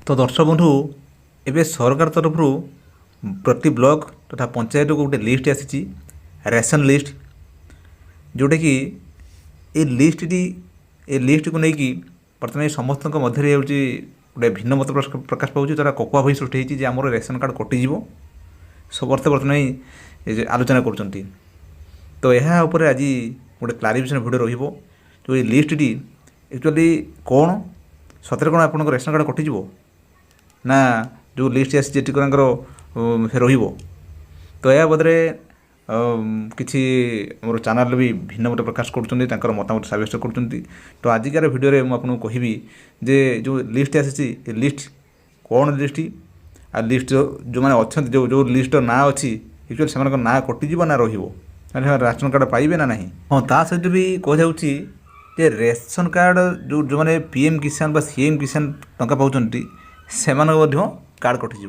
तो दर्शक बंधु एवं सरकार तरफ प्रति ब्लॉक तथा पंचायत को गोटे लिस्ट आसी रेशन लिस्ट जोटा कि ये लिस्ट को लेकिन बर्तमान समस्त मध्य गोटे भिन्न मत प्रकाश पाँच जरा ककुआ भई सृष्टि होती आम रेशन कार्ड कटिज समस्ते बर्तमान आलोचना कर तो यह उपर आज गोटे क्लारिफिकेशन भिडियो रही जो ये लिस्टटी एक्चुअली कौन सतरे कौन आप रेशन कार्ड कटिज ना जो लिस्ट आसी रही तो यह बदले किसी मोर चैनल भी भिन्न मत प्रकाश कर मतामत सब्यस्त कर तो आजिकार भिडियो मुझे कहबी जे जो लिस्ट आसी लिस्ट कौन लिस्ट आ लिस्ट जो मैंने अच्छा जो जो लिस्ट ना अच्छी एक्चुअली से ना कटिज ना राशन कार्ड पाइबे ना नहीं। हाँ ता सहित भी कहुच्छी जे रेशन कार्ड जो जो मैंने पीएम किसान सीएम किसान टंका पाँच से कार्ड कटिज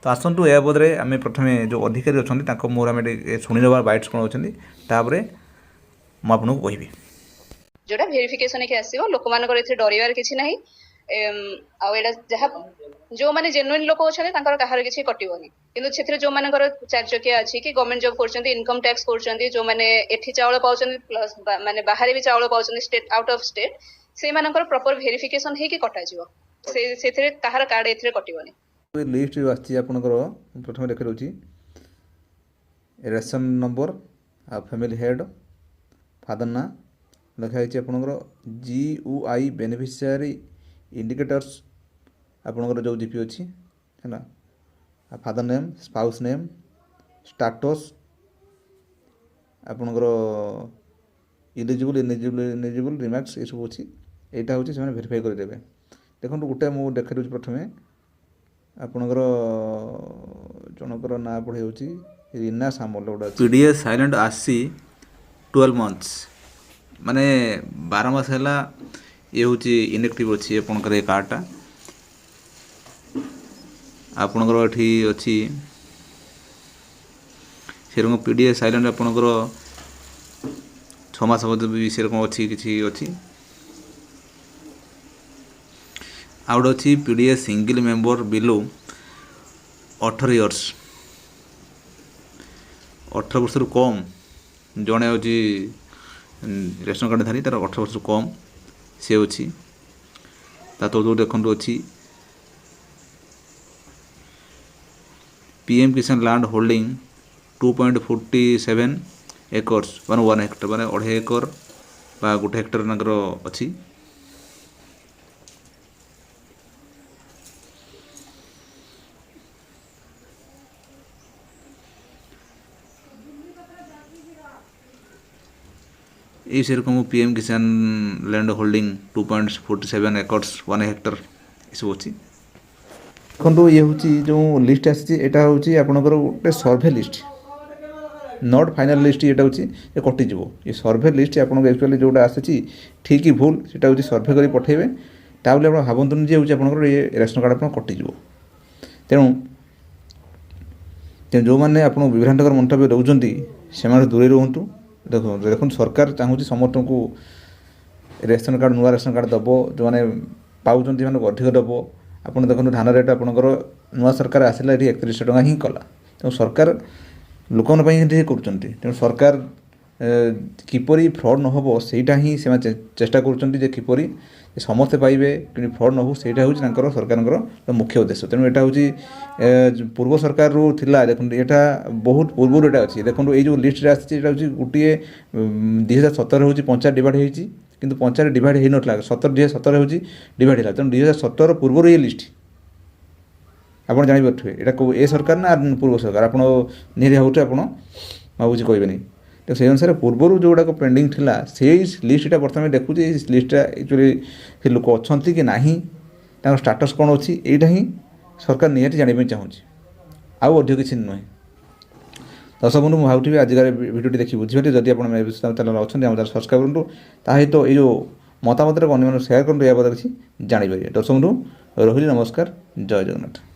तो आसतु या बदले आम प्रथम जो अधिकारी अच्छा मोर आम शुणीनवा बाइट्स कौन अच्छी तापर मुझे कहबी जोटा भेरिफिकेशन के आसीबो लोक मानकर एथे डरिवार किछि नाही आ एडा जहा जो माने जेन्युइन लोक अछने तांकर कहार किछि कटिबोनी किंतु सेथरे जो मानकर चार चकिया अछि कि गवर्नमेंट जॉब करचंती इनकम टैक्स करचंती जो माने एठी चावल पाउचंती प्लस माने बाहर भी चावल पाउचंती स्टेट आउट ऑफ स्टेट से मानकर प्रॉपर भेरिफिकेशन हे कि कटा जिवो से सेथरे कहार कार्ड एथरे कटिबोनी लिस्ट आछि आपनकर प्रथम देख रहउछि रेशन नंबर आ फैमिली हेड फादर ना लिखाई आपंकर GUI बेनिफिशियरी इंडिकेटर्स आपंकर जो जीपी अच्छी है father name spouse name status आपंकर इलिजिबल इनिजिबल रिमार्क्स ये सब अच्छी यहाँ हूँ से भेरीफाई करदेवे देखो गोटे मुझे देख दूँ प्रथम आपंकर जनकर ना पढ़े रीना सामल गोटे पीडीएस साइलेंट आसी 12 मंथ्स माने 12 मास है ये हूँ इनएक्टिव अच्छी आपंकर ये कार्डटा आपंकर ये अच्छी से पीडीएस साइलेंट आपंकर 6 मास भी सेरकम अच्छी किसी अच्छी आउट अच्छी PDS single member below 18 years 18 वर्ष कम जड़े हूँ रेशन कार्ड धारी तार 18 वर्ष कम सी अच्छी तो देखो अच्छी पीएम किसान लैंड होल्डिंग 2.47 एकर्स मान 1 हेक्टर मान 2.5 एकर बा 1 हेक्टर अच्छी ये सेरकम पीएम किसान लैंड होल्डिंग 2.47 एकर्स 1 हेक्टर ये सब अच्छी देखो ये हूँ जो लिस्ट आटा हूँ आपंकर गोटे survey list not final list ये हूँ ये कटिज ये सर्भे लिस्ट आपको एक्चुअली जोटा आसी ठीक ही भूल से हूँ सर्भे कर पठेबे ताबले आप भावतुनि जे हूँ आप ये रेशन कार्ड आप कटिज तेणु जो मैंने आप विभ्रांतकर मंतव्य दौरान से दूरे रुहतु देखो सरकार चाहूँगी समस्त को रेशन कार्ड नुआ रेशन कार्ड दब जो मैंने पाँच मानक अधिक दब आप देखो धान रेट आपंकर नुआ सरकार आसला ये 3100 टଙ୍କା ही कला तेणु सरकार लोकन कर सरकार किपरि फ्रड न हो सहीटा ही से चेष्टा कर किपरि समस्ते पाइबे कि फ्रड न हो सहीटा हूँ सरकार मुख्य उद्देश्य तेणु यहाँ हूँ पूर्व सरकार रू थिला देखो यहाँ बहुत पूर्व यहाँ अच्छी देखो ये जो लिस्ट आसी गोटे 2017 हूँ पंचायत डिवाइड होती किंतु पंचायत डिवाइड हो ना 2017 हूँ डिवाइड है तेणु 2017 पूर्व ये लिस्ट आप जापर यहाँ ए सरकार ना पूर्व सरकार आप निहरी हो भावुँ कहबे तो से अनुसार पूर्वर जो गुड़ाक पेंडिंग थिला से लिस्टा बर्तमान देखुचे लिस्टा एक्चुअली लोक अच्छा कि ना स्टाटस कौन अच्छी यहाँ ही सरकार निहती जानापी चाहूँगी आउ अधिक किसी नुहे दर्शक बंधु मुझे आजिकार भिडियो देखिए बुझे जदि आप चैनल अच्छा सब्सक्राइब करूँ ताहित तो ये मतामत अन्य सेयार करूँ या बदल किसी जापर दर्शक बंधु रही नमस्कार जय जगन्नाथ।